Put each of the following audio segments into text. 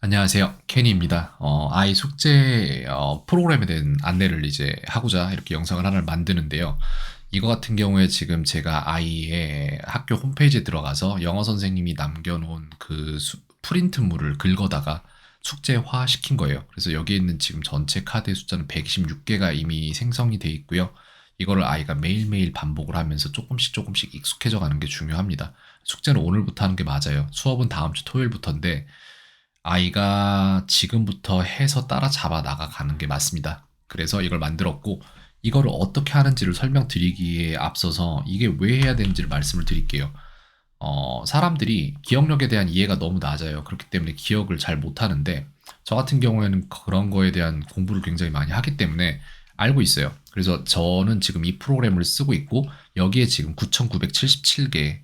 안녕하세요. 케니입니다. 아이 숙제 프로그램에 대한 안내를 이제 하고자 이렇게 영상을 하나를 만드는데요. 이거 같은 경우에 지금 제가 아이의 학교 홈페이지에 들어가서 영어 선생님이 남겨놓은 그 프린트물을 긁어다가 숙제화 시킨 거예요. 그래서 여기 있는 지금 전체 카드의 숫자는 126개가 이미 생성이 돼 있고요. 이거를 아이가 매일매일 반복을 하면서 조금씩 조금씩 익숙해져 가는 게 중요합니다. 숙제는 오늘부터 하는 게 맞아요. 수업은 다음 주 토요일부터인데 아이가 지금부터 해서 따라잡아 나가가는 게 맞습니다. 그래서 이걸 만들었고, 이거를 어떻게 하는지를 설명드리기에 앞서서 이게 왜 해야 되는지를 말씀을 드릴게요. 사람들이 기억력에 대한 이해가 너무 낮아요. 그렇기 때문에 기억을 잘 못하는데, 저 같은 경우에는 그런 거에 대한 공부를 굉장히 많이 하기 때문에 알고 있어요. 그래서 저는 지금 이 프로그램을 쓰고 있고, 여기에 지금 9,977개,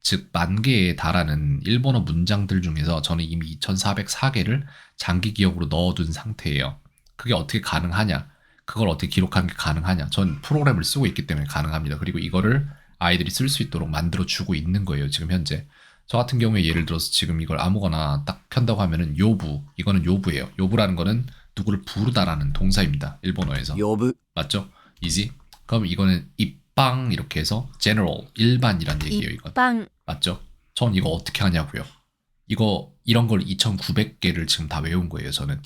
즉, 만 개에 달하는 일본어 문장들 중에서 저는 이미 2,404개를 장기 기억으로 넣어둔 상태예요. 그게 어떻게 가능하냐? 그걸 어떻게 기록하는 게 가능하냐? 전 프로그램을 쓰고 있기 때문에 가능합니다. 그리고 이거를 아이들이 쓸 수 있도록 만들어 주고 있는 거예요, 지금 현재. 저 같은 경우에 예를 들어서 지금 이걸 아무거나 딱 켠다고 하면은 요부, 이거는 요부예요. 요부라는 거는 누구를 부르다라는 동사입니다. 일본어에서. 呼ぶ、 맞죠? 이지? 그럼 이거는 입방 이렇게 해서 general, 일반이란 얘기예요, 이건. 一般、 맞죠? 전 이거 어떻게 하냐고요. 이런 걸 2,900개를 지금 다 외운 거예요, 저는.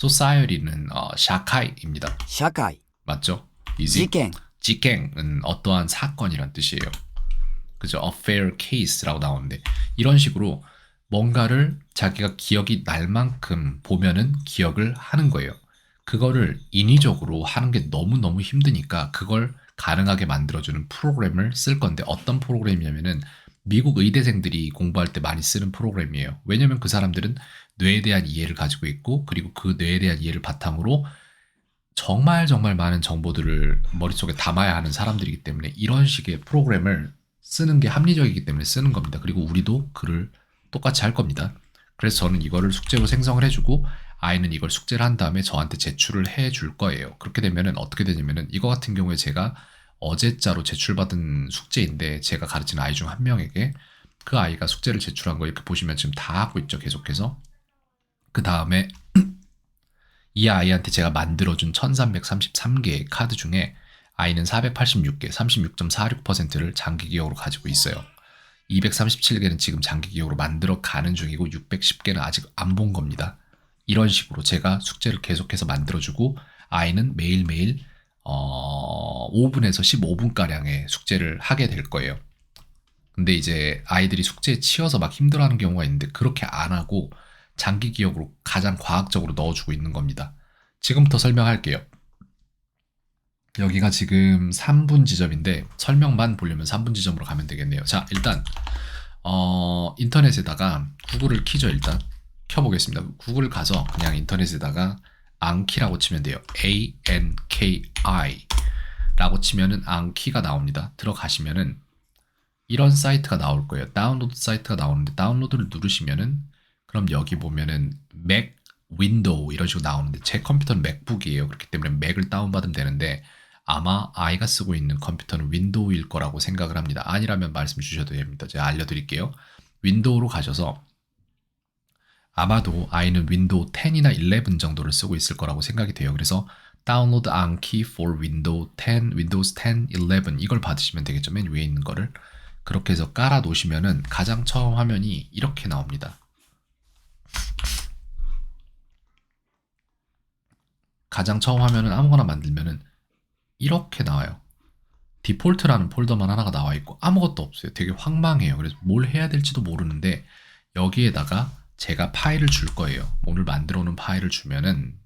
society는 샤카이입니다. 社会、 맞죠? 事 이지? 件、 직갱은 어떠한 사건이란 뜻이에요. 그죠? a fair case라고 나오는데 이런 식으로 뭔가를 자기가 기억이 날 만큼 보면은 기억을 하는 거예요. 그거를 인위적으로 하는 게 너무너무 힘드니까 그걸 가능하게 만들어주는 프로그램을 쓸 건데 어떤 프로그램이냐면은 미국 의대생들이 공부할 때 많이 쓰는 프로그램이에요. 왜냐면 그 사람들은 뇌에 대한 이해를 가지고 있고 그리고 그 뇌에 대한 이해를 바탕으로 정말 정말 많은 정보들을 머릿속에 담아야 하는 사람들이기 때문에 이런 식의 프로그램을 쓰는 게 합리적이기 때문에 쓰는 겁니다. 그리고 우리도 글을 똑같이 할 겁니다. 그래서 저는 이거를 숙제로 생성을 해주고 아이는 이걸 숙제를 한 다음에 저한테 제출을 해줄 거예요. 그렇게 되면은 어떻게 되냐면은 이거 같은 경우에 제가 어제자로 제출받은 숙제인데 제가 가르치는 아이 중 한 명에게 그 아이가 숙제를 제출한 거 이렇게 보시면 지금 다 하고 있죠. 계속해서. 그 다음에 이 아이한테 제가 만들어준 1333개의 카드 중에 아이는 486개, 36.46%를 장기 기억으로 가지고 있어요. 237개는 지금 장기 기억으로 만들어 가는 중이고 610개는 아직 안 본 겁니다. 이런 식으로 제가 숙제를 계속해서 만들어주고 아이는 매일매일 5분에서 15분가량의 숙제를 하게 될 거예요. 근데 이제 아이들이 숙제에 치여서 막 힘들어하는 경우가 있는데 그렇게 안 하고 장기 기억으로 가장 과학적으로 넣어주고 있는 겁니다. 지금부터 설명할게요. 여기가 지금 3분 지점인데 설명만 보려면 3분 지점으로 가면 되겠네요. 자, 일단 인터넷에다가 구글을 키죠. 일단 켜보겠습니다. 구글을 가서 그냥 인터넷에다가 안키라고 치면 돼요. ANKI 라고 치면은 안키가 나옵니다. 들어가시면은 이런 사이트가 나올 거예요. 다운로드 사이트가 나오는데 다운로드를 누르시면은 그럼 여기 보면은 맥, 윈도우 이런 식으로 나오는데 제 컴퓨터는 맥북이에요. 그렇기 때문에 맥을 다운받으면 되는데 아마 아이가 쓰고 있는 컴퓨터는 윈도우일 거라고 생각을 합니다. 아니라면 말씀 주셔도 됩니다. 제가 알려드릴게요. 윈도우로 가셔서 아마도 아이는 윈도우 10이나 11 정도를 쓰고 있을 거라고 생각이 돼요. 그래서 다운로드 안키 for Windows 10, Windows 10, 11 이걸 받으시면 되겠죠. 맨 위에 있는 거를. 그렇게 해서 깔아 놓으시면은 가장 처음 화면이 이렇게 나옵니다. 가장 처음 화면은 아무거나 만들면은 이렇게 나와요. 디폴트라는 폴더만 하나가 나와 있고 아무것도 없어요. 되게 황망해요. 그래서 뭘 해야 될지도 모르는데 여기에다가 제가 파일을 줄 거예요. 오늘 만들어 놓은 파일을 주면은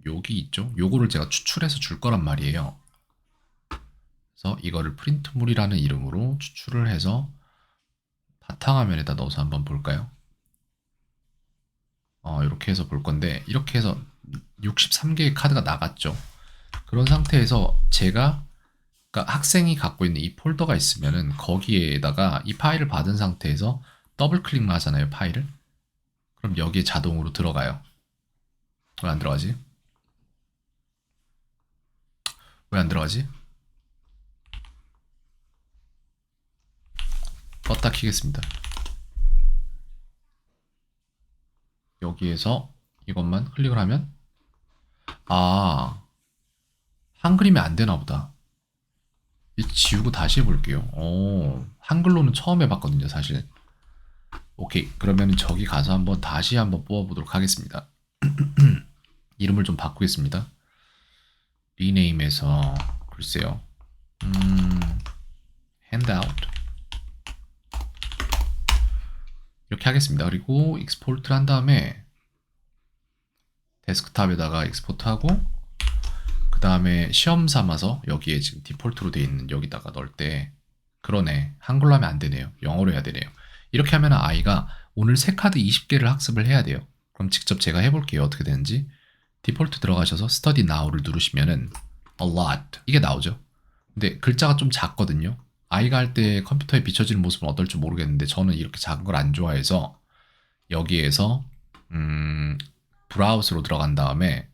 여기 있죠. 요거를 제가 추출해서 줄 거란 말이에요. 그래서 이거를 프린트물이라는 이름으로 추출을 해서 바탕화면에다 넣어서 한번 볼까요? 이렇게 해서 볼 건데 이렇게 해서 63개의 카드가 나갔죠. 그런 상태에서 제가 그러니까 학생이 갖고 있는 이 폴더가 있으면은 거기에다가 이 파일을 받은 상태에서 더블 클릭만 하잖아요, 파일을. 그럼 여기에 자동으로 들어가요. 왜 안 들어가지? 왜 안 들어가지? 껐다 키겠습니다. 여기에서 이것만 클릭을 하면 아 한글이면 안 되나 보다. 지우고 다시 해볼게요. 한글로는 처음 해봤거든요, 사실. 오케이, 그러면 저기 가서 한번 다시 한번 뽑아보도록 하겠습니다. 이름을 좀 바꾸겠습니다. 리네임에서 글쎄요. handout 이렇게 하겠습니다. 그리고 익스포트를 한 다음에 데스크탑에다가 익스포트하고 그 다음에 시험 삼아서 여기에 지금 디폴트로 되어 있는 여기다가 넣을 때 그러네. 한글로 하면 안 되네요. 영어로 해야 되네요. 이렇게 하면 아이가 오늘 새 카드 20개를 학습을 해야 돼요. 그럼 직접 제가 해볼게요. 어떻게 되는지. 디폴트 들어가셔서 Study Now를 누르시면은 a lot 이게 나오죠. 근데 글자가 좀 작거든요. 아이가 할 때 컴퓨터에 비춰지는 모습은 어떨지 모르겠는데 저는 이렇게 작은 걸 안 좋아해서 여기에서 브라우스로 들어간 다음에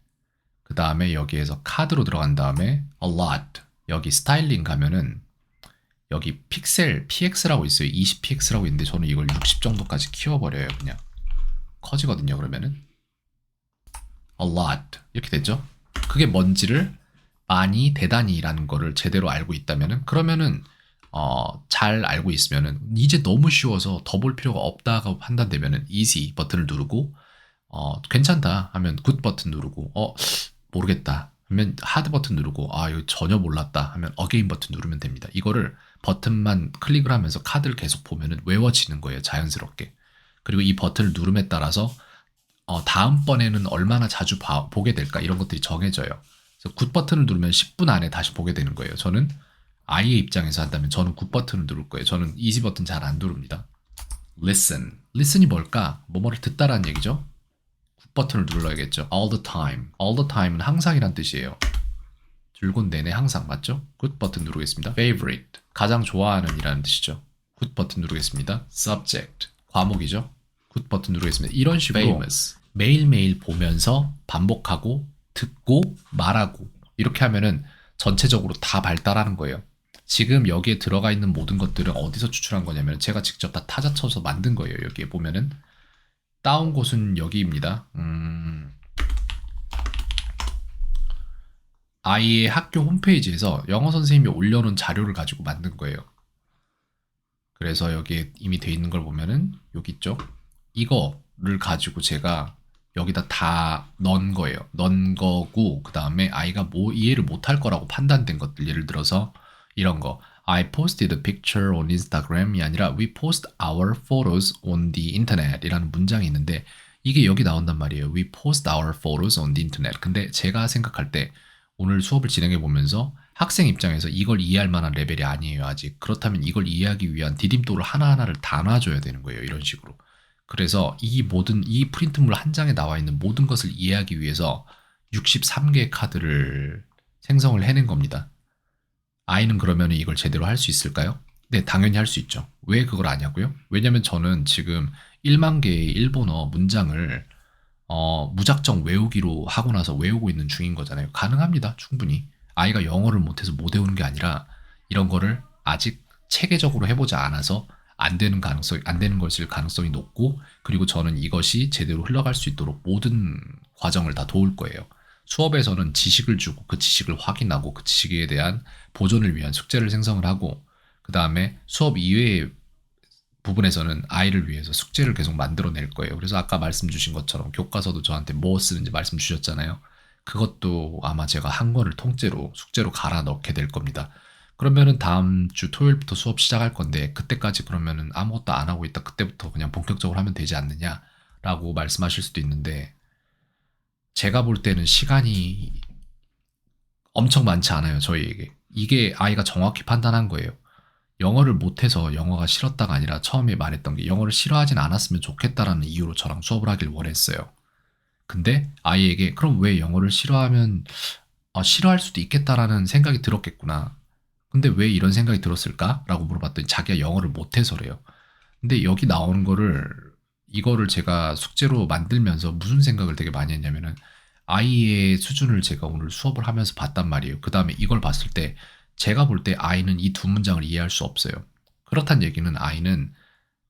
그 다음에 여기에서 카드로 들어간 다음에 a lot 여기 스타일링 가면은 여기 픽셀 px라고 있어요. 20px라고 있는데 저는 이걸 60 정도까지 키워버려요. 그냥 커지거든요. 그러면은 a lot 이렇게 됐죠. 그게 뭔지를 많이 대단히라는 거를 제대로 알고 있다면은 그러면은 잘 알고 있으면은 이제 너무 쉬워서 더 볼 필요가 없다고 판단되면은 easy 버튼을 누르고 괜찮다 하면 good 버튼 누르고 모르겠다 하면 hard 버튼 누르고 이거 전혀 몰랐다 하면 again 버튼 누르면 됩니다. 이거를 버튼만 클릭을 하면서 카드를 계속 보면은 외워지는 거예요. 자연스럽게. 그리고 이 버튼을 누름에 따라서 다음번에는 얼마나 자주 보게 될까 이런 것들이 정해져요. 그래서 굿 버튼을 누르면 10분 안에 다시 보게 되는 거예요. 저는 아이의 입장에서 한다면 저는 굿 버튼을 누를 거예요. 저는 이지 버튼 잘 안 누릅니다. listen. listen이 뭘까? 뭐뭐를 듣다라는 얘기죠. 굿 버튼을 눌러야겠죠. all the time. all the time은 항상이란 뜻이에요. 줄곧 내내 항상 맞죠? 굿 버튼 누르겠습니다. favorite. 가장 좋아하는 이라는 뜻이죠. 굿 버튼 누르겠습니다. subject. 과목이죠. 굿 버튼 누르겠습니다. 이런 식으로 famous. 매일매일 보면서 반복하고 듣고 말하고 이렇게 하면은 전체적으로 다 발달하는 거예요. 지금 여기에 들어가 있는 모든 것들은 어디서 추출한 거냐면 제가 직접 다 타자 쳐서 만든 거예요. 여기에 보면은 따온 곳은 여기입니다. 아이의 학교 홈페이지에서 영어 선생님이 올려놓은 자료를 가지고 만든 거예요. 그래서 여기에 이미 돼 있는 걸 보면은 여기 있죠. 이거를 가지고 제가 여기다 다 넣은 거예요. 넣은 거고 그 다음에 아이가 뭐 이해를 못할 거라고 판단된 것들 예를 들어서 이런 거 I posted a picture on Instagram이 아니라 We post our photos on the internet 이라는 문장이 있는데 이게 여기 나온단 말이에요. We post our photos on the internet. 근데 제가 생각할 때 오늘 수업을 진행해 보면서 학생 입장에서 이걸 이해할 만한 레벨이 아니에요. 아직. 그렇다면 이걸 이해하기 위한 디딤돌을 하나하나를 다 놔줘야 되는 거예요. 이런 식으로. 그래서 이 프린트물 한 장에 나와 있는 모든 것을 이해하기 위해서 63개의 카드를 생성을 해낸 겁니다. 아이는 그러면 이걸 제대로 할 수 있을까요? 네, 당연히 할 수 있죠. 왜 그걸 아냐고요? 왜냐면 저는 지금 1만 개의 일본어 문장을 무작정 외우기로 하고 나서 외우고 있는 중인 거잖아요. 가능합니다. 충분히. 아이가 영어를 못해서 못 외우는 게 아니라 이런 거를 아직 체계적으로 해보지 않아서 안 되는 것일 가능성이 높고 그리고 저는 이것이 제대로 흘러갈 수 있도록 모든 과정을 다 도울 거예요. 수업에서는 지식을 주고 그 지식을 확인하고 그 지식에 대한 보존을 위한 숙제를 생성을 하고 그 다음에 수업 이외의 부분에서는 아이를 위해서 숙제를 계속 만들어낼 거예요. 그래서 아까 말씀 주신 것처럼 교과서도 저한테 뭐 쓰는지 말씀 주셨잖아요. 그것도 아마 제가 한 권을 통째로 숙제로 갈아 넣게 될 겁니다. 그러면은 다음 주 토요일부터 수업 시작할 건데 그때까지 그러면은 아무것도 안 하고 있다 그때부터 그냥 본격적으로 하면 되지 않느냐라고 말씀하실 수도 있는데 제가 볼 때는 시간이 엄청 많지 않아요. 저희에게. 이게 아이가 정확히 판단한 거예요. 영어를 못해서 영어가 싫었다가 아니라 처음에 말했던 게 영어를 싫어하진 않았으면 좋겠다라는 이유로 저랑 수업을 하길 원했어요. 근데 아이에게 그럼 왜 영어를 싫어하면 싫어할 수도 있겠다라는 생각이 들었겠구나. 근데 왜 이런 생각이 들었을까? 라고 물어봤더니 자기가 영어를 못해서래요. 근데 여기 나오는 이거를 제가 숙제로 만들면서 무슨 생각을 되게 많이 했냐면은 아이의 수준을 제가 오늘 수업을 하면서 봤단 말이에요. 그 다음에 이걸 봤을 때 제가 볼 때 아이는 이 두 문장을 이해할 수 없어요. 그렇단 얘기는 아이는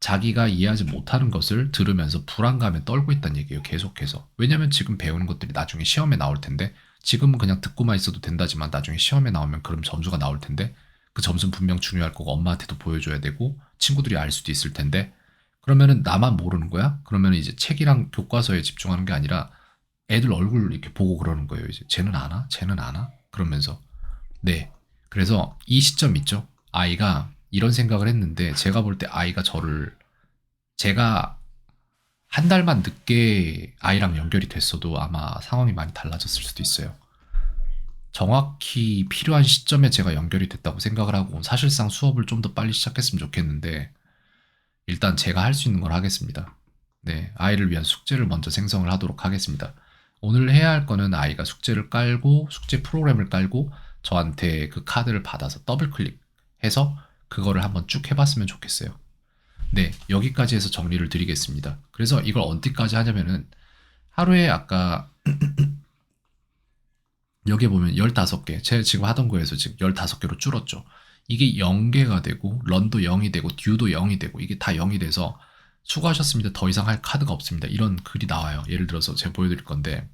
자기가 이해하지 못하는 것을 들으면서 불안감에 떨고 있다는 얘기예요. 계속해서. 왜냐면 지금 배우는 것들이 나중에 시험에 나올 텐데 지금은 그냥 듣고만 있어도 된다지만 나중에 시험에 나오면 그럼 점수가 나올 텐데 그 점수는 분명 중요할 거고 엄마한테도 보여줘야 되고 친구들이 알 수도 있을 텐데 그러면은 나만 모르는 거야? 그러면 이제 책이랑 교과서에 집중하는 게 아니라 애들 얼굴 이렇게 보고 그러는 거예요. 이제 쟤는 아나? 쟤는 아나? 그러면서 네. 그래서 이 시점 있죠. 아이가 이런 생각을 했는데 제가 볼 때 아이가 제가 한 달만 늦게 아이랑 연결이 됐어도 아마 상황이 많이 달라졌을 수도 있어요. 정확히 필요한 시점에 제가 연결이 됐다고 생각을 하고 사실상 수업을 좀 더 빨리 시작했으면 좋겠는데 일단 제가 할 수 있는 걸 하겠습니다. 네, 아이를 위한 숙제를 먼저 생성을 하도록 하겠습니다. 오늘 해야 할 거는 아이가 숙제를 깔고 숙제 프로그램을 깔고 저한테 그 카드를 받아서 더블 클릭해서 그거를 한번 쭉 해봤으면 좋겠어요. 네, 여기까지 해서 정리를 드리겠습니다. 그래서 이걸 언제까지 하냐면은 하루에 아까 여기 보면 15개, 제가 지금 하던 거에서 지금 15개로 줄었죠. 이게 0개가 되고 런도 0이 되고 듀도 0이 되고 이게 다 0이 돼서 수고하셨습니다. 더 이상 할 카드가 없습니다. 이런 글이 나와요. 예를 들어서 제가 보여드릴 건데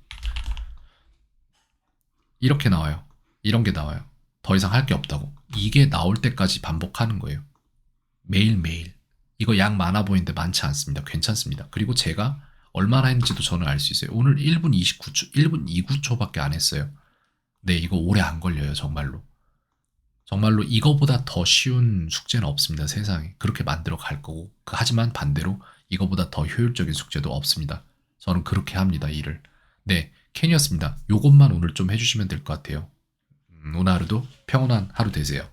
이렇게 나와요. 이런 게 나와요. 더 이상 할 게 없다고. 이게 나올 때까지 반복하는 거예요. 매일매일. 이거 양 많아 보이는데 많지 않습니다. 괜찮습니다. 그리고 제가 얼마나 했는지도 저는 알 수 있어요. 오늘 1분 29초, 1분 29초밖에 안 했어요. 네, 이거 오래 안 걸려요, 정말로. 정말로 이거보다 더 쉬운 숙제는 없습니다, 세상에. 그렇게 만들어 갈 거고. 하지만 반대로 이거보다 더 효율적인 숙제도 없습니다. 저는 그렇게 합니다, 일을. 네, 캔이었습니다. 요것만 오늘 좀 해주시면 될 것 같아요. 오늘 하루도 평온한 하루 되세요.